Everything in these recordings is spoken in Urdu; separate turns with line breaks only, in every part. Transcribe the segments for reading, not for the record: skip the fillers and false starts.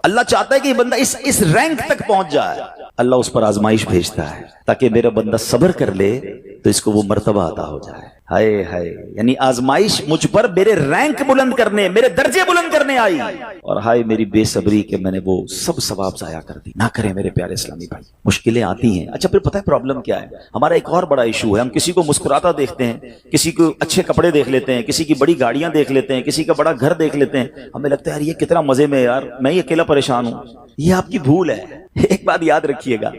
اللہ چاہتا ہے کہ یہ بندہ اس رینک تک پہنچ جائے، اللہ اس پر آزمائش بھیجتا ہے تاکہ میرا بندہ صبر کر لے تو اس کو وہ مرتبہ عطا ہو جائے۔ ہائے ہائے، یعنی آزمائش مجھ پر میرے رینک بلند کرنے، میرے درجے بلند کرنے آئی، اور ہائے میری بے صبری کہ میں نے وہ سب ثواب ضائع کر دی۔ نہ کریں میرے پیارے اسلامی بھائی، مشکلیں آتی ہیں۔ اچھا پھر پتہ ہے پرابلم کیا ہے؟ ہمارا ایک اور بڑا ایشو ہے، ہم کسی کو مسکراتا دیکھتے ہیں، کسی کو اچھے کپڑے دیکھ لیتے ہیں، کسی کی بڑی گاڑیاں دیکھ لیتے ہیں، کسی کا بڑا گھر دیکھ لیتے ہیں، ہمیں لگتا ہے یار یہ کتنا مزے میں ہے، یار میں ہی اکیلا پریشان ہوں۔ یہ آپ کی بھول ہے۔ ایک بات یاد رکھیے گا،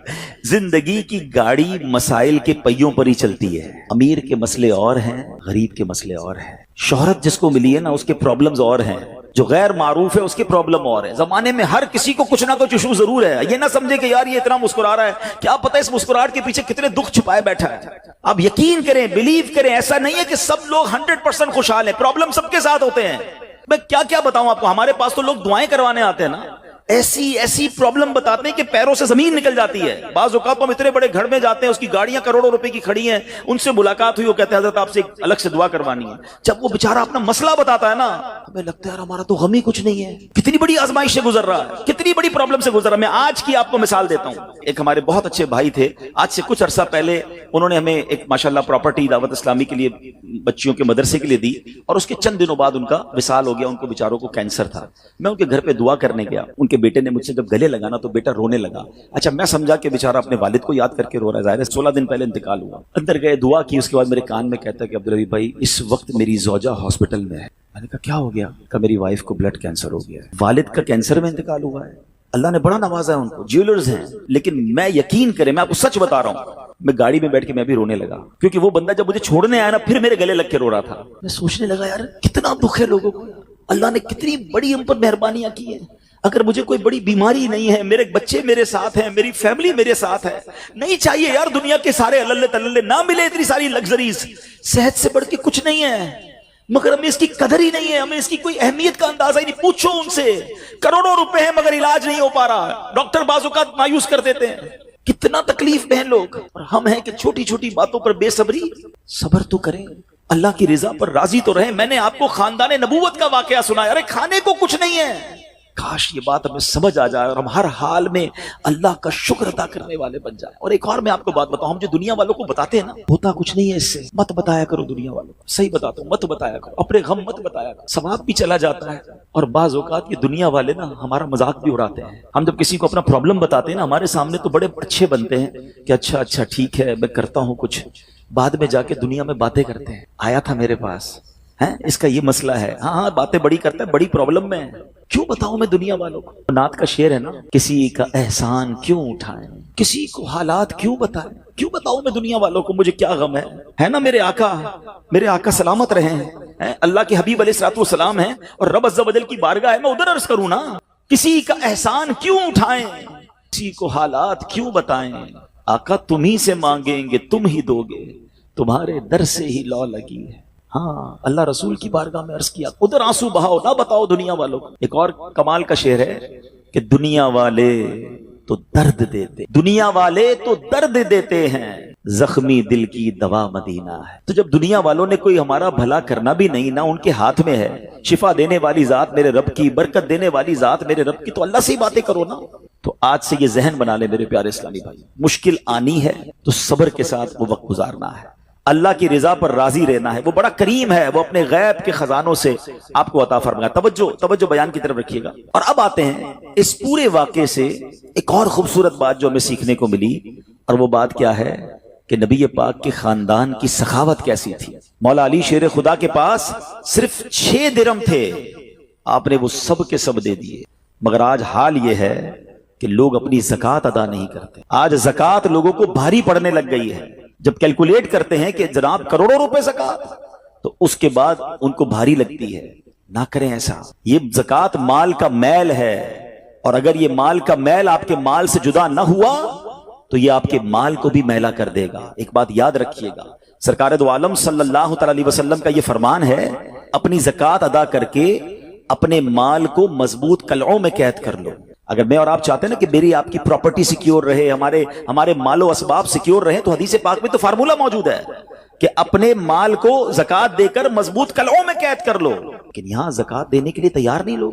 زندگی کی گاڑی مسائل کے پہیوں پر ہی چلتی ہے۔ امیر کے مسئلے اور ہیں، غریب کے مسئلے اور ہیں۔ شہرت جس کو ملی ہے نا، اس کے پرابلمز اور ہیں، جو غیر معروف ہے اس کے پرابلم اور ہے۔ زمانے میں ہر کسی کو کچھ نہ کچھ ایشو ضرور ہے۔ یہ نہ سمجھے کہ یار یہ اتنا مسکرا رہا ہے، کیا پتہ اس مسکراہٹ کے پیچھے کتنے دکھ چھپائے بیٹھا ہے۔ آپ یقین کریں، بلیو کریں، ایسا نہیں ہے کہ سب لوگ 100% خوشحال ہیں، پرابلم سب کے ساتھ ہوتے ہیں۔ میں کیا بتاؤں آپ کو، ہمارے پاس تو لوگ دعائیں کروانے آتے ہیں نا، ایسی پرابلم بتاتے ہیں کہ پیروں سے زمین نکل جاتی ہے۔ بعض اوقات ہم اتنے بڑے گھر میں جاتے ہیں، اس کی گاڑیاں کروڑوں روپے کی کھڑی ہیں، ان سے ملاقات ہوئی، وہ کہتے ہیں حضرت آپ سے الگ سے دعا کروانی ہے۔ جب وہ بیچارہ اپنا مسئلہ بتاتا ہے نا، ہمیں لگتا ہے یار ہمارا تو غم ہی کچھ نہیں ہے، کتنی بڑی آزمائش سے گزر رہا ہے، کتنی بڑی پرابلم سے گزر رہا ہے۔ میں آج کی آپ کو مثال دیتا ہوں۔ ایک ہمارے بہت اچھے بھائی تھے، آج سے کچھ عرصہ پہلے انہوں نے ہمیں ایک ماشاءاللہ پراپرٹی دعوت اسلامی کے لیے، بچیوں کے مدرسے کے لیے دی، اور اس کے چند دنوں بعد ان کا وصال ہو گیا۔ ان کو بیچاروں کو کینسر تھا۔ میں ان کے گھر پہ دعا کرنے گیا، ان کے بیٹے نے مجھ سے جب گلے لگا نا تو بیٹا رونے لگا۔ اچھا میں سمجھا کہ بیچارہ اپنے والد کو یاد کر کے رو رہا ہے، ظاہر ہے 16 دن پہلے انتقال ہوا۔ اندر گئے، دعا کی، اس کے بعد میرے کان میں کہتا ہے کہ عبدالحبیب بھائی اس وقت میری زوجہ ہاسپٹل میں ہے۔ میں نے کہا کیا ہو گیا؟ کہ میری وائف کو بلڈ کینسر ہو گیا ہے۔ والد کا کینسر میں انتقال ہوا ہے، اللہ نے بڑا نوازا ہے ان کو، جیولرز ہیں، لیکن میں یقین کریں، میں آپ کو سچ بتا رہا ہوں، میں گاڑی میں بیٹھ کے میں بھی رونے لگا، کیونکہ وہ بندہ جب مجھے چھوڑنے آیا نا پھر میرے گلے لگ کے رو رہا تھا۔ میں سوچنے لگا یار کتنا دکھ ہے لوگوں کو، اللہ نے کتنی بڑی ہم پر مہربانیاں کی ہیں۔ اگر مجھے کوئی بڑی بیماری نہیں ہے، میرے بچے میرے ساتھ ہیں، میری فیملی میرے ساتھ ہے، نہیں چاہیے یار دنیا کے سارے اللہ تللے نہ ملے اتنی ساری لگژریز، صحت سے بڑھ کے کچھ نہیں ہے، مگر ہمیں اس کی قدر ہی نہیں ہے، ہمیں اس کی کوئی اہمیت کا اندازہ ہی نہیں۔ پوچھو ان سے، کروڑوں روپے ہیں مگر علاج نہیں ہو پا رہا، ڈاکٹر بعض اوقات مایوس کر دیتے ہیں۔ کتنا تکلیف میں ہیں لوگ، اور ہم ہیں کہ چھوٹی چھوٹی باتوں پر بے صبری۔ صبر تو کریں، اللہ کی رضا پر راضی تو رہیں۔ میں نے آپ کو خاندان نبوت کا واقعہ سنایا، ارے کھانے کو کچھ نہیں ہے، کاش یہ بات ہمیں سمجھ آ جائے اور ہم ہر حال میں اللہ کا شکر ادا کرنے والے بن جائیں۔ اور ایک اور میں آپ کو بات بتاؤں، ہم جو دنیا والوں کو بتاتے ہیں نا، ہوتا کچھ نہیں ہے اس سے، مت بتایا کرو دنیا والوں کو، صحیح بتاتا ہوں، مت بتایا کرو، اپنے غم مت بتایا کرو، ثواب بھی چلا جاتا ہے۔ اور بعض اوقات یہ دنیا والے نا ہمارا مذاق بھی اڑاتے ہیں۔ ہم جب کسی کو اپنا پرابلم بتاتے ہیں نا، ہمارے سامنے تو بڑے اچھے بنتے ہیں کہ اچھا ٹھیک ہے میں کرتا ہوں کچھ، بعد میں جا کے دنیا میں باتیں کرتے ہیں، آیا تھا میرے پاس ہے، اس کا یہ مسئلہ ہے، ہاں باتیں بڑی کرتا ہے، بڑی پرابلم میں ہے۔ کیوں بتاؤں میں دنیا والوں کو؟ نعت کا شعر ہے نا، کسی کا احسان کیوں اٹھائیں، کسی کو حالات کیوں بتائیں، کیوں بتاؤں میں دنیا والوں کو مجھے کیا غم ہے نا؟ میرے آقا سلامت رہے ہیں، اللہ کے حبیب علیہ الصلوۃ والسلام ہیں، اور رب عز و جل کی بارگاہ ہے، میں ادھر عرض کروں نا، کسی کا احسان کیوں اٹھائیں، کسی کو حالات کیوں بتائیں، آقا تم ہی سے مانگیں گے تم ہی دو گے، تمہارے در سے ہی لو لگی ہے۔ ہاں اللہ رسول کی بارگاہ میں عرض کیا، ادھر آنسو بہاؤ، نہ بتاؤ دنیا والوں کو۔ ایک اور کمال کا شعر ہے کہ دنیا والے تو درد دیتے، دنیا والے تو درد دیتے ہیں، زخمی دل کی دوا مدینہ ہے۔ تو جب دنیا والوں نے کوئی ہمارا بھلا کرنا بھی نہیں، نہ ان کے ہاتھ میں ہے، شفا دینے والی ذات میرے رب کی، برکت دینے والی ذات میرے رب کی، تو اللہ سے ہی باتیں کرو نا۔ تو آج سے یہ ذہن بنا لے میرے پیارے اسلامی بھائی، مشکل آنی ہے تو صبر کے ساتھ وہ وقت گزارنا ہے، اللہ کی رضا پر راضی رہنا ہے۔ وہ بڑا کریم ہے، وہ اپنے غیب کے خزانوں سے آپ کو عطا فرمائے۔ توجہ بیان کی طرف رکھیے گا۔ اور اب آتے ہیں اس پورے واقعے سے ایک اور خوبصورت بات جو ہمیں سیکھنے کو ملی، اور وہ بات کیا ہے کہ نبی پاک کے خاندان کی سخاوت کیسی تھی۔ مولا علی شیر خدا کے پاس صرف 6 درہم تھے، آپ نے وہ سب کے سب دے دیے۔ مگر آج حال یہ ہے کہ لوگ اپنی زکوٰۃ ادا نہیں کرتے۔ آج زکوٰۃ لوگوں کو بھاری پڑنے لگ گئی ہے۔ جب کیلکولیٹ کرتے ہیں کہ جناب کروڑوں روپے زکوٰۃ، تو اس کے بعد ان کو بھاری لگتی ہے۔ نہ کریں ایسا، یہ زکوٰۃ مال کا میل ہے، اور اگر یہ مال کا میل آپ کے مال سے جدا نہ ہوا تو یہ آپ کے مال کو بھی میلا کر دے گا۔ ایک بات یاد رکھیے گا، سرکار دو عالم صلی اللہ تعالی علیہ وسلم کا یہ فرمان ہے، اپنی زکوٰۃ ادا کر کے اپنے مال کو مضبوط قلعوں میں قید کر لو۔ اگر میں اور آپ چاہتے ہیں نا کہ میری آپ کی پراپرٹی سیکیور رہے، ہمارے مال و اسباب سیکیور رہے، تو حدیث پاک میں تو فارمولہ موجود ہے کہ اپنے مال کو زکوٰۃ دے کر مضبوط قلعوں میں قید کر لو۔ لیکن یہاں زکوٰۃ دینے کے لیے تیار نہیں لوگ،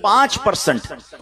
5%।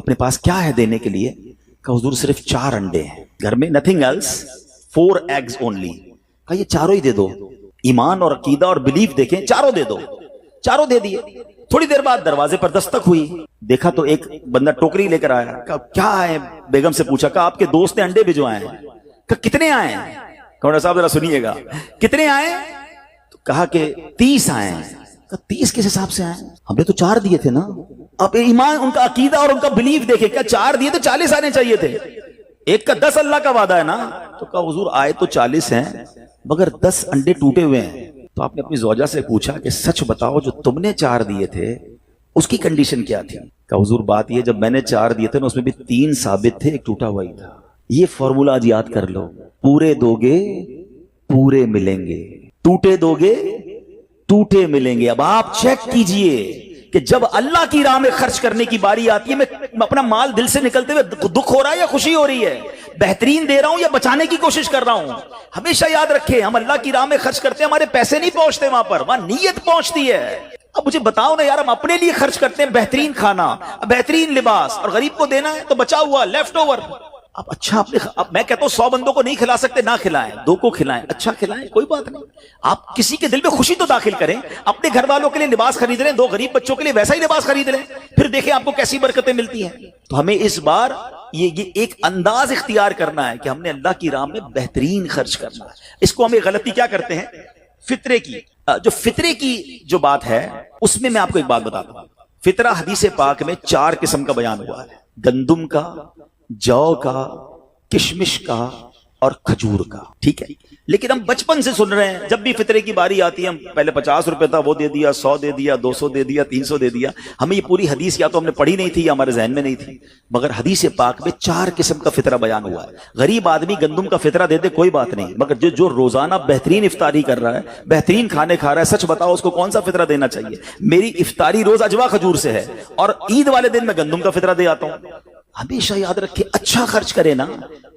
اپنے پاس کیا ہے دینے کے لیے؟ کہا حضور صرف 4 انڈے ہیں گھر میں, nothing else, 4 eggs only. کہا یہ چاروں ہی دے دو. ایمان اور عقیدہ اور بلیف دیکھیں, چاروں دے دو. چاروں دے دیے. تھوڑی دیر بعد دروازے پر دستک ہوئی, دیکھا تو ایک بندہ ٹوکری لے کر آیا. کہا کیا ہے؟ بیگم سے پوچھا. کہا آپ کے دوست نے انڈے بھجوائے ہیں. کہا کتنے آئے ہیں؟ کہا صاحب ذرا سنیے گا, کتنے آئے؟ تو کہا کہ 30 آئے ہیں. 30 کس حساب سے آئے؟ ہم نے تو 4 دیے تھے نا. اب ایمان, ان کا عقیدہ اور ان کا بلیف دیکھے, کیا 4 دیے تو 40 آنے چاہیے تھے. ایک کا 10 اللہ کا وعدہ ہے نا. تو کہا حضور آئے تو 40 ہیں مگر 10 انڈے ٹوٹے ہوئے ہیں. تو آپ نے اپنی زوجہ سے پوچھا کہ سچ بتاؤ جو تم نے 4 دیے تھے اس کی کنڈیشن کیا تھی؟ کہا حضور بات یہ, جب میں نے 4 دیے تھے نا اس میں بھی 3 ثابت تھے, ایک ٹوٹا ہوا ہی تھا. یہ فارمولا آج یاد کر لو, پورے دو گے پورے ملیں گے, ٹوٹے دو گے ٹوٹے ملیں گے. اب آپ چیک کیجئے کہ جب اللہ کی راہ میں خرچ کرنے کی باری آتی ہے, میں اپنا مال دل سے نکلتے ہوئے دکھ ہو رہا ہے یا خوشی ہو رہی ہے, بہترین دے رہا ہوں یا بچانے کی کوشش کر رہا ہوں. ہمیشہ یاد رکھیں, ہم اللہ کی راہ میں خرچ کرتے ہیں, ہمارے پیسے نہیں پہنچتے وہاں پر, وہاں نیت پہنچتی ہے. اب مجھے بتاؤ نا یار, ہم اپنے لیے خرچ کرتے ہیں بہترین کھانا, بہترین لباس, اور غریب کو دینا ہے تو بچا ہوا لیفٹ اوور. اب اچھا اب میں کہتا ہوں 100 بندوں کو نہیں کھلا سکتے, نہ کھلائیں, 2 کو کھلائیں, اچھا کھلائیں, کوئی بات نہیں. آپ کسی کے دل میں خوشی تو داخل کریں, اپنے گھر والوں کے لیے لباس خرید لیں, 2 غریب بچوں کے لیے ویسا ہی لباس خرید لیں, پھر دیکھیں آپ کو کیسی برکتیں ملتی ہیں. تو ہمیں اس بار یہ ایک انداز اختیار کرنا ہے کہ ہم نے اللہ کی راہ میں بہترین خرچ کرنا ہے. اس کو ہمیں غلطی کیا کرتے ہیں, فطرے کی. جو فطرے کی جو بات ہے اس میں آپ کو ایک بات بتاتا ہوں. فطرہ حدیث پاک میں 4 قسم کا بیان ہوا ہے, گندم کا, جو کا, کشمش کا اور کھجور کا. ٹھیک ہے, لیکن ہم بچپن سے سن رہے ہیں, جب بھی فطرے کی باری آتی ہے ہم پہلے 50 روپے تھا وہ دے دیا, 100 دے دیا, 200 دے دیا, 300 دے دیا. ہمیں یہ پوری حدیث یا تو ہم نے پڑھی نہیں تھی یا ہمارے ذہن میں نہیں تھی, مگر حدیث پاک میں 4 قسم کا فطرہ بیان ہوا ہے. غریب آدمی گندم کا فطرہ دے دے کوئی بات نہیں, مگر جو روزانہ بہترین افطاری کر رہا ہے, بہترین کھانے کھا رہا ہے, سچ بتاؤ اس کو کون سا فطرہ دینا چاہیے؟ میری افطاری روز اجوا کھجور سے ہے اور عید والے دن میں گندم کا فطرہ دے آتا ہوں. ہمیشہ یاد رکھے, اچھا خرچ کرے نا.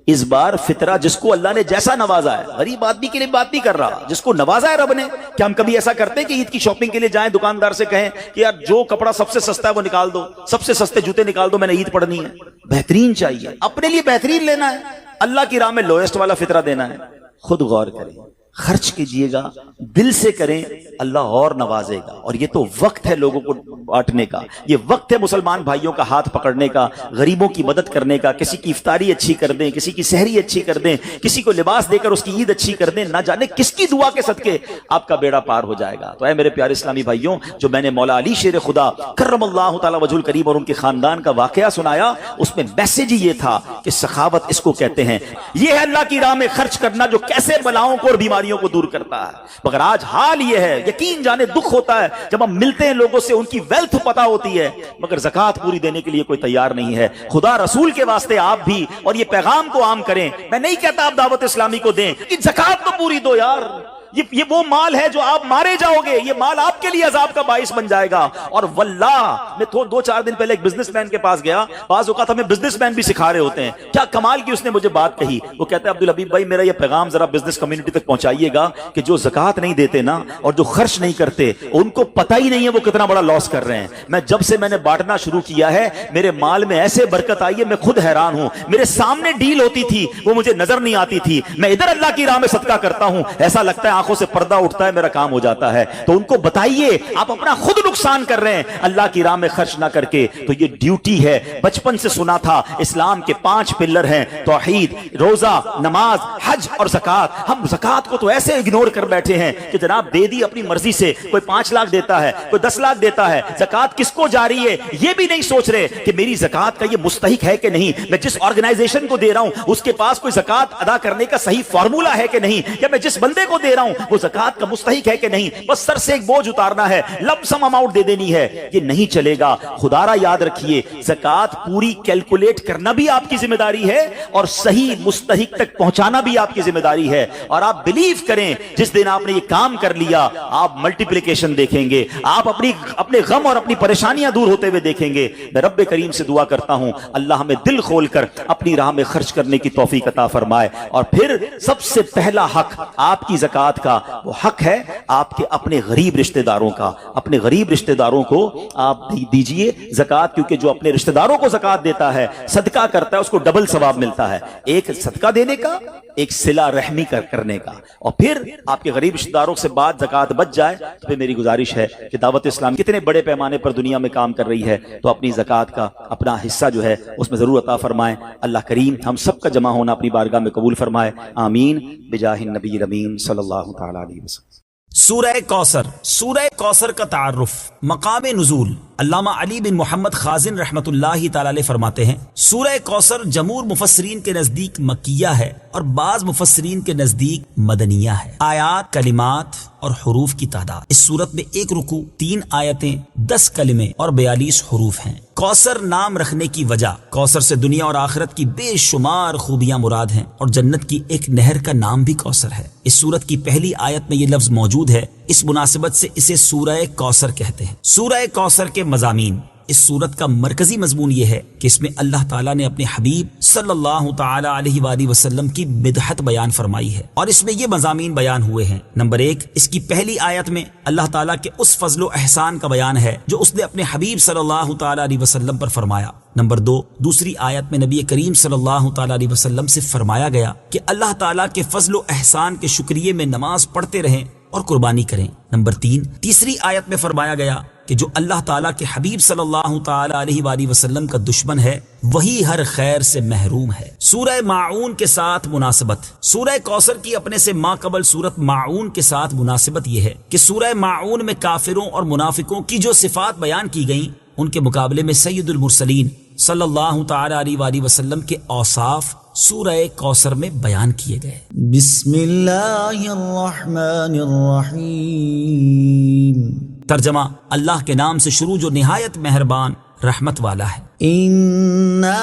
اس بار فطرہ جس کو اللہ نے جیسا نوازا ہے, غریب آدمی کے لیے بات نہیں کر رہا, جس کو نوازا ہے رب نے. کیا ہم کبھی ایسا کرتے ہیں کہ عید کی شاپنگ کے لیے جائیں, دکاندار سے کہیں کہ یار جو کپڑا سب سے سستا ہے وہ نکال دو, سب سے سستے جوتے نکال دو, میں نے عید پڑھنی ہے. بہترین چاہیے, اپنے لیے بہترین لینا ہے, اللہ کی راہ میں لوئسٹ والا فطرہ دینا ہے. خود غور کریں, خرچ کیجئے گا, دل سے کریں, اللہ اور نوازے گا. اور یہ تو وقت ہے لوگوں کو بانٹنے کا, یہ وقت ہے مسلمان بھائیوں کا ہاتھ پکڑنے کا, غریبوں کی مدد کرنے کا. کسی کی افطاری اچھی کر دیں, کسی کی سحری اچھی کر دیں, کسی کو لباس دے کر اس کی عید اچھی کر دیں. نہ جانے کس کی دعا کے صدقے آپ کا بیڑا پار ہو جائے گا. تو اے میرے پیارے اسلامی بھائیوں, جو میں نے مولا علی شیر خدا کرم اللہ تعالی وجہ الکریم اور ان کے خاندان کا واقعہ سنایا, اس میں میسج ہی یہ تھا کہ سخاوت اس کو کہتے ہیں. یہ ہے اللہ کی راہ میں خرچ کرنا جو کیسے بلاؤں کو اور بیماریوں کو دور کرتا ہے. مگر آج حال یہ ہے, یقین جانے دکھ ہوتا ہے جب ہم ملتے ہیں لوگوں سے, ان کی ویلتھ پتہ ہوتی ہے مگر زکوٰۃ پوری دینے کے لیے کوئی تیار نہیں ہے. خدا رسول کے واسطے آپ بھی اور یہ پیغام کو عام کریں. میں نہیں کہتا آپ دعوت اسلامی کو دیں, کہ زکوٰۃ تو پوری دو یار. یہ وہ مال ہے جو آپ مارے جاؤ گے, یہ مال آپ کے لیے عذاب کا باعث بن جائے گا. اور واللہ میں 2-4 دن پہلے ایک بزنس مین کے پاس گیا, بعض اوقات ہمیں بزنس مین بھی سکھا رہے ہوتے ہیں. کیا کمال کی اس نے مجھے بات کہی, وہ کہتا ہے عبدالحبیب بھائی میرا یہ پیغام ذرا بزنس کمیونٹی تک پہنچائیے گا کہ جو زکوٰۃ نہیں دیتے نا اور جو خرچ نہیں کرتے, ان کو پتہ ہی نہیں ہے وہ کتنا بڑا لاس کر رہے ہیں. میں نے بانٹنا شروع کیا ہے, میرے مال میں ایسے برکت آئی ہے, میں خود حیران ہوں. میرے سامنے ڈیل ہوتی تھی وہ مجھے نظر نہیں آتی تھی, میں ادھر اللہ کی راہ میں صدقہ کرتا ہوں, ایسا لگتا ہے آنکھوں سے پردہ اٹھتا ہے, میرا کام ہو جاتا ہے. تو ان کو بتائیے آپ اپنا خود نقصان کر رہے ہیں اللہ کی راہ میں خرچ نہ کر کے. تو یہ ڈیوٹی ہے, بچپن سے سنا تھا اسلام کے 5 پلر ہیں, توحید, روزہ, نماز, حج اور زکوٰۃ. ہم زکوٰۃ کو تو ایسے اگنور کر بیٹھے ہیں کہ جناب دے دی اپنی مرضی سے, کوئی 5 لاکھ دیتا ہے, کوئی 10 لاکھ دیتا ہے, زکوٰۃ کس کو جاری ہے یہ بھی نہیں سوچ رہے کہ میری زکوٰۃ کا یہ مستحق ہے کہ نہیں, میں جس آرگنائزیشن کو دے رہا ہوں اس کے پاس کوئی زکوٰۃ ادا کرنے کا صحیح فارمولا ہے کہ نہیں, یا میں جس بندے کو دے رہا ہوں وہ زکوٰۃ کا مستحق ہے کہ نہیں, بس سر سے ایک بوجھ اتارنا ہے, لم سم اماؤنٹ دے دینی ہے. یہ نہیں چلے گا. خدا را یاد رکھیے, زکوٰۃ پوری کیلکولیٹ کرنا بھی آپ کی ذمہ داری ہے اور صحیح مستحق تک پہنچانا بھی آپ کی ذمہ داری ہے. اور آپ بلیو کریں, جس دن آپ نے یہ کام کر لیا آپ ملٹیپلیکیشن دیکھیں گے, آپ اپنے غم اور اپنی پریشانیاں دور ہوتے ہوئے دیکھیں گے. میں رب کریم سے دعا کرتا ہوں اللہ ہمیں دل کھول کر اپنی راہ میں خرچ کرنے کی توفیق عطا فرمائے. اور پھر سب سے پہلا حق آپ کی زکوٰۃ کا وہ حق ہے آپ کے اپنے غریب رشتہ داروں کا. اپنے غریب رشتہ داروں کو آپ دیجئے زکات، کیونکہ جو اپنے رشتہ داروں کو زکات دیتا ہے، صدقہ کرتا ہے، اس کو ڈبل ثواب ملتا ہے، ایک صدقہ دینے کا، ایک صلہ رحمی کرنے کا۔ اور پھر آپ کے غریب رشتہ داروں سے بعد زکات بچ جائے تو پھر میری گزارش ہے کہ دعوت اسلام کتنے بڑے پیمانے پر دنیا میں کام کر رہی ہے، تو اپنی زکات کا اپنا حصہ جو ہے اس میں ضرور عطا فرمائیں۔ اللہ کریم ہم سب کا جمع ہونا اپنی بارگاہ میں قبول فرمائے، آمین بجاہ النبی الامین صلی اللہ تعالی علیہ وسلم۔
سورہ کوثر۔ سورہ کوثر کا تعارف، مقام نزول۔ علامہ علی بن محمد خازن رحمت اللہ تعالی علیہ فرماتے ہیں سورہ کوثر جمہور مفسرین کے نزدیک مکیہ ہے اور بعض مفسرین کے نزدیک مدنیہ ہے۔ آیات، کلمات اور حروف کی تعداد، اس سورت میں 1 رکوع، 3 آیتیں، 10 کلمے اور 42 حروف ہیں۔ کوثر نام رکھنے کی وجہ، کوثر سے دنیا اور آخرت کی بے شمار خوبیاں مراد ہیں اور جنت کی ایک نہر کا نام بھی کوثر ہے۔ اس سورت کی پہلی آیت میں یہ لفظ موجود ہے، اس مناسبت سے اسے سورہ کوثر کہتے ہیں۔ سورہ کوثر کے مضامین، اس سورت کا مرکزی مضمون یہ ہے کہ اس میں اللہ تعالیٰ نے اپنے حبیب صلی اللہ تعالی علیہ وآلہ وسلم کی مدحت بیان فرمائی ہے، اور اس میں یہ مضامین بیان ہوئے ہیں۔ نمبر 1، اس کی پہلی آیت میں اللہ تعالیٰ کے اس فضل و احسان کا بیان ہے جو اس نے اپنے حبیب صلی اللہ تعالی علیہ وسلم پر فرمایا۔ نمبر 2، دوسری آیت میں نبی کریم صلی اللہ تعالی علیہ وسلم سے فرمایا گیا کہ اللہ تعالیٰ کے فضل و احسان کے شکریے میں نماز پڑھتے رہیں اور قربانی کریں۔ نمبر 3، تیسری آیت میں فرمایا گیا کہ جو اللہ تعالیٰ کے حبیب صلی اللہ تعالی علیہ وآلہ وسلم کا دشمن ہے وہی ہر خیر سے محروم ہے۔ سورہ ماعون کے ساتھ مناسبت، سورہ کوثر کی اپنے سے ما قبل سورت ماعون کے ساتھ مناسبت یہ ہے کہ سورہ ماعون میں کافروں اور منافقوں کی جو صفات بیان کی گئیں ان کے مقابلے میں سید المرسلین صلی اللہ تعالی علیہ وآلہ وسلم کے اوصاف سورہ کوثر میں بیان کیے گئے۔
بسم اللہ الرحمن الرحیم۔
ترجمہ، اللہ کے نام سے شروع جو نہایت مہربان رحمت والا ہے۔
اِنَّا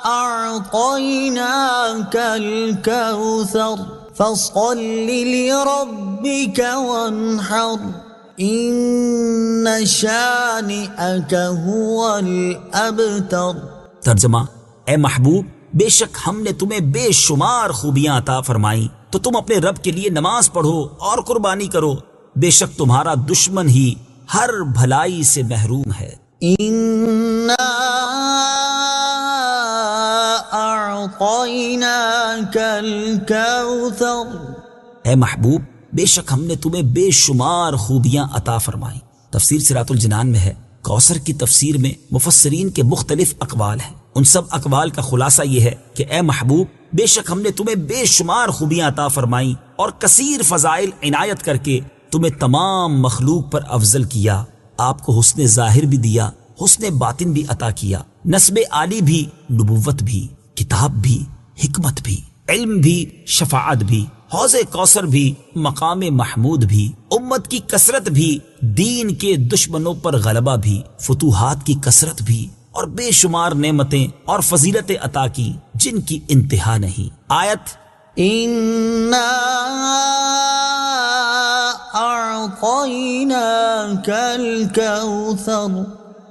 أَعْطَيْنَاكَ الْكَوْثَرَ فَصَلِّ لِرَبِّكَ وَانْحَرْ إِنَّ شَانِئَكَ هُوَ الْأَبْتَرُ۔
ترجمہ، اے محبوب، بے شک ہم نے تمہیں بے شمار خوبیاں عطا فرمائیں تو تم اپنے رب کے لیے نماز پڑھو اور قربانی کرو، بے شک تمہارا دشمن ہی ہر بھلائی سے محروم ہے۔
إِنَّا أَعْطَيْنَاكَ الْكَوْثَرَ۔
اے محبوب، بے شک ہم نے تمہیں بے شمار خوبیاں عطا فرمائیں۔ تفسیر صراط الجنان میں ہے، کوثر کی تفسیر میں مفسرین کے مختلف اقوال ہیں، ان سب اقوال کا خلاصہ یہ ہے کہ اے محبوب، بے شک ہم نے تمہیں بے شمار خوبیاں عطا فرمائیں اور کثیر فضائل عنایت کر کے تمہیں تمام مخلوق پر افضل کیا، آپ کو حسن ظاہر بھی دیا، حسن باطن بھی عطا کیا، نسب عالی بھی، نبوت بھی، کتاب بھی، حکمت بھی، علم بھی، شفاعت بھی، حوض کوثر بھی، مقام محمود بھی، امت کی کثرت بھی، دین کے دشمنوں پر غلبہ بھی، فتوحات کی کثرت بھی، اور بے شمار نعمتیں اور فضیلتیں عطا کی جن کی انتہا نہیں۔ آیت
إِنَّا أَعْطَيْنَاكَ الْكَوْثَرَ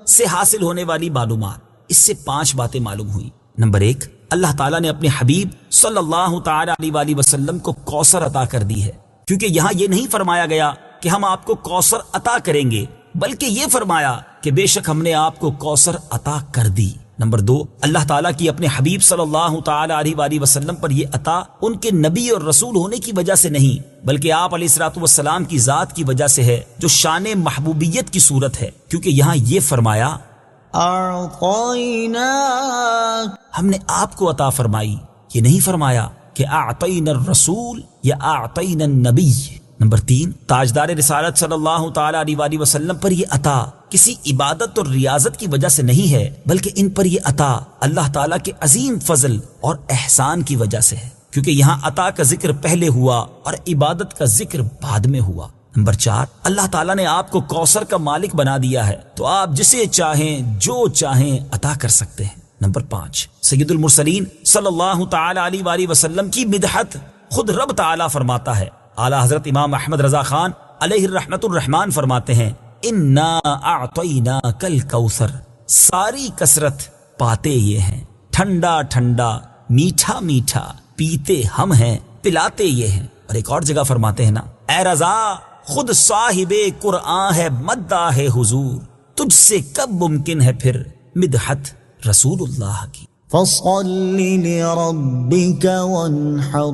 سے حاصل ہونے والی معلومات، اس سے 5 باتیں معلوم ہوئی۔ نمبر 1، اللہ تعالیٰ نے اپنے حبیب صلی اللہ تعالی علیہ وآلہ وسلم کو کوثر عطا کر دی ہے، کیونکہ یہاں یہ نہیں فرمایا گیا کہ ہم آپ کو کوثر عطا کریں گے، بلکہ یہ فرمایا کہ بے شک ہم نے آپ کو کوثر عطا کر دی۔ نمبر 2، اللہ تعالیٰ کی اپنے حبیب صلی اللہ تعالی علیہ وآلہ وسلم پر یہ عطا ان کے نبی اور رسول ہونے کی وجہ سے نہیں، بلکہ آپ علیہ الصلوۃ والسلام کی ذات کی وجہ سے ہے، جو شان محبوبیت کی صورت ہے، کیونکہ یہاں یہ فرمایا
أَعْطَيْنَاكَ،
ہم نے آپ کو عطا فرمائی، یہ نہیں فرمایا کہ اعطینا الرسول یا اعطینا النبی۔ نمبر 3، تاجدار رسالت صلی اللہ تعالی علیہ وآلہ وسلم پر یہ عطا کسی عبادت اور ریاضت کی وجہ سے نہیں ہے، بلکہ ان پر یہ عطا اللہ تعالیٰ کے عظیم فضل اور احسان کی وجہ سے ہے، کیونکہ یہاں عطا کا ذکر پہلے ہوا اور عبادت کا ذکر بعد میں ہوا۔ نمبر 4، اللہ تعالیٰ نے آپ کو کوثر کا مالک بنا دیا ہے تو آپ جسے چاہیں جو چاہیں عطا کر سکتے ہیں۔ نمبر 5، سید المرسلین صلی اللہ تعالی علیہ وآلہ وسلم کی مدحت خود رب تعالیٰ فرماتا ہے۔ اعلیٰ حضرت امام احمد رضا خان علیہ الرحمت الرحمان فرماتے ہیں، انا اعطیناک الکوثر، ساری کثرت پاتے یہ ہیں، ٹھنڈا ٹھنڈا، میٹھا میٹھا، پیتے ہم ہیں، پلاتے یہ ہیں۔ اور ایک اور جگہ فرماتے ہیں نا، اے رضا خود صاحب قرآن ہے مداح ہے حضور، تجھ سے کب ممکن ہے پھر مدحت رسول اللہ کی۔
فصل لربك وانحر،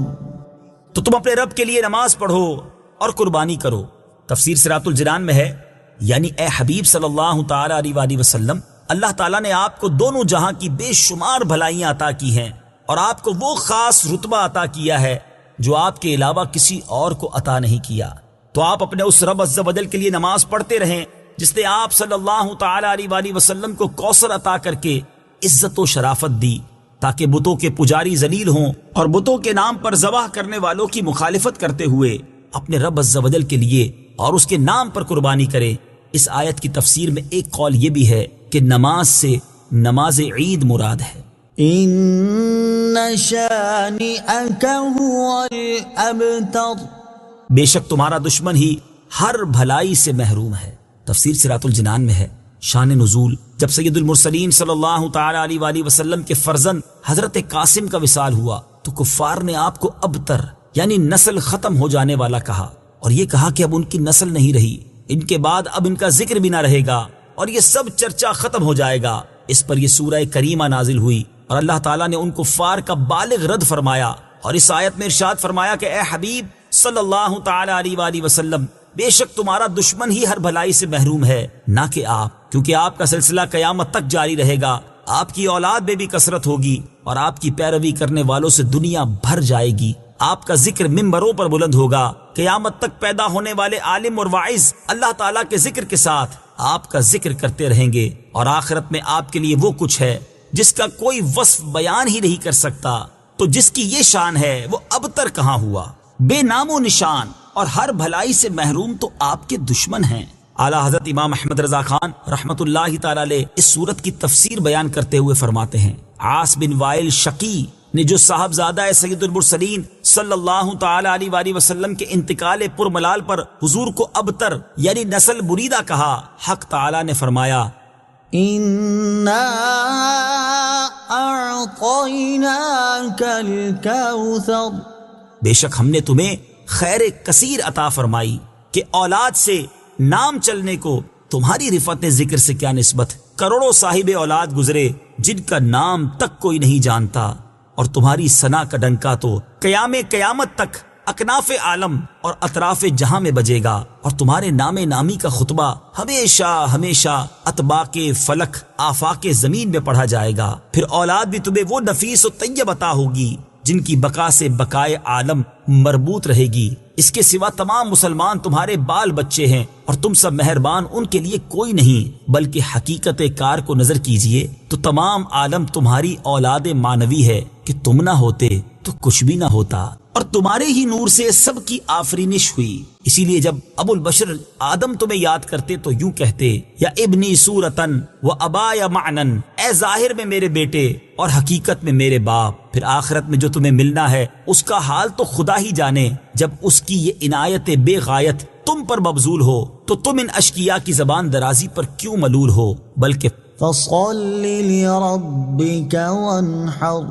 تو تم اپنے رب کے لیے نماز پڑھو اور قربانی کرو۔ تفسیر صراط الجنان میں ہے، یعنی اے حبیب صلی اللہ تعالی علیہ وآلہ وسلم، اللہ تعالیٰ نے آپ کو دونوں جہاں کی بے شمار بھلائیاں عطا کی ہیں اور آپ کو وہ خاص رتبہ عطا کیا ہے جو آپ کے علاوہ کسی اور کو عطا نہیں کیا۔ تو آپ اپنے اس رب عز و جل کے لیے نماز پڑھتے رہیں جس نے آپ صلی اللہ تعالی علیہ وآلہ وسلم کو کوثر عطا کر کے عزت و شرافت دی، تاکہ بتوں کے پجاری ذلیل ہوں اور بتوں کے نام پر ذبح کرنے والوں کی مخالفت کرتے ہوئے اپنے رب عز و جل کے لیے اور اس کے نام پر قربانی کرے۔ اس آیت کی تفسیر میں ایک قول یہ بھی ہے کہ نماز سے نماز عید مراد ہے۔
ان شانئك هو الابتر،
بے شک تمہارا دشمن ہی ہر بھلائی سے محروم ہے۔ تفسیر صراط الجنان میں ہے۔ شان نزول، جب سید المرسلین صلی اللہ تعالی علیہ وآلہ وسلم کے فرزند حضرت قاسم کا وصال ہوا تو کفار نے آپ کو ابتر یعنی نسل ختم ہو جانے والا کہا، اور یہ کہا کہ اب ان کی نسل نہیں رہی، ان کے بعد اب ان کا ذکر بھی نہ رہے گا اور یہ سب چرچا ختم ہو جائے گا۔ اس پر یہ سورہ کریمہ نازل ہوئی اور اللہ تعالیٰ نے ان کفار کا بالغ رد فرمایا، اور اس آیت میں ارشاد فرمایا کہ اے حبیب صلی اللہ تعالی علیہ وآلہ وسلم، بے شک تمہارا دشمن ہی ہر بھلائی سے محروم ہے، نہ کہ آپ، کیونکہ آپ کا سلسلہ قیامت تک جاری رہے گا، آپ کی اولاد میں بھی کثرت ہوگی اور آپ کی پیروی کرنے والوں سے دنیا بھر جائے گی۔ آپ کا ذکر ممبروں پر بلند ہوگا، قیامت تک پیدا ہونے والے عالم اور واعظ اللہ تعالیٰ کے ذکر کے ساتھ آپ کا ذکر کرتے رہیں گے، اور آخرت میں آپ کے لیے وہ کچھ ہے جس کا کوئی وصف بیان ہی نہیں کر سکتا۔ تو جس کی یہ شان ہے وہ ابتر کہاں ہوا، بے نام و نشان اور ہر بھلائی سے محروم تو آپ کے دشمن ہیں۔ اعلیٰ حضرت امام احمد رضا خان رحمۃ اللہ تعالی علیہ اس صورت کی تفسیر بیان کرتے ہوئے فرماتے ہیں، عاص بن وائل شقی نے جو صاحبزادہ سید المرسلین صلی اللہ تعالی علیہ وآلہ وسلم کے انتقال پرملال پر حضور کو ابتر یعنی نسل بریدہ کہا، حق تعالی نے فرمایا
انا اعطیناک الکوثر،
بے شک ہم نے تمہیں خیر کثیر عطا فرمائی کہ اولاد سے نام چلنے کو تمہاری رفعت ذکر سے کیا نسبت، کروڑوں صاحب اولاد گزرے جن کا نام تک کوئی نہیں جانتا، اور تمہاری ثنا کا ڈنکا تو قیامت تک اکناف عالم اور اطراف جہاں میں بجے گا، اور تمہارے نام نامی کا خطبہ ہمیشہ ہمیشہ اطباق فلک آفاق زمین میں پڑھا جائے گا۔ پھر اولاد بھی تمہیں وہ نفیس و طیب عطا ہوگی جن کی بقا سے بقائے عالم مربوط رہے گی۔ اس کے سوا تمام مسلمان تمہارے بال بچے ہیں، اور تم سب مہربان ان کے لیے کوئی نہیں، بلکہ حقیقت کار کو نظر کیجئے تو تمام عالم تمہاری اولاد مانوی ہے کہ تم نہ ہوتے تو کچھ بھی نہ ہوتا، اور تمہارے ہی نور سے سب کی آفرینش ہوئی۔ اسی لیے جب ابو البشر آدم تمہیں یاد کرتے تو یوں کہتے، یا ابنی صورتن و ابایا معنن، اے ظاہر میں میرے بیٹے اور حقیقت میں میرے باپ۔ پھر آخرت میں جو تمہیں ملنا ہے اس کا حال تو خدا ہی جانے، جب اس کی یہ عنایت بے غایت تم پر مبذول ہو تو تم ان اشقیاء کی زبان درازی پر کیوں ملول ہو، بلکہ
فصل لربك وانحر،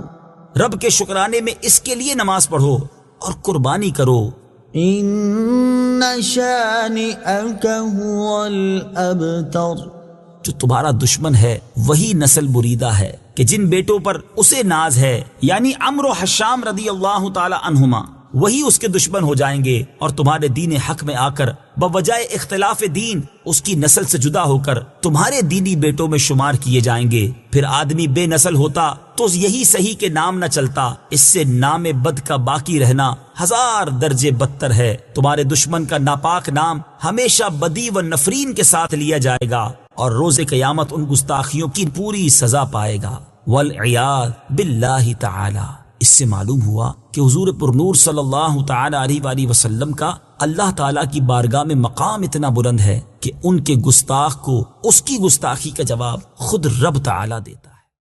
رب کے شکرانے میں اس کے لیے نماز پڑھو اور قربانی کرو۔
ان شانئك هو الابتر،
جو تمہارا دشمن ہے وہی نسل بریدہ ہے کہ جن بیٹوں پر اسے ناز ہے، یعنی عمرو و حشام رضی اللہ تعالی عنہما، وہی اس کے دشمن ہو جائیں گے، اور تمہارے دین حق میں آ کر بوجہ اختلاف دین اس کی نسل سے جدا ہو کر تمہارے دینی بیٹوں میں شمار کیے جائیں گے۔ پھر آدمی بے نسل ہوتا تو یہی صحیح کہ نام نہ چلتا، اس سے نام بد کا باقی رہنا 1000 درجے بدتر ہے۔ تمہارے دشمن کا ناپاک نام ہمیشہ بدی و نفرین کے ساتھ لیا جائے گا، اور روز قیامت ان گستاخیوں کی پوری سزا پائے گا، والعیاذ باللہ تعالی۔ اس سے معلوم ہوا کہ حضور پرنور صلی اللہ تعالی علیہ وآلہ وسلم کا اللہ تعالیٰ کی بارگاہ میں مقام اتنا بلند ہے کہ ان کے گستاخ کو اس کی گستاخی کا جواب خود رب تعالیٰ دیتا ہے۔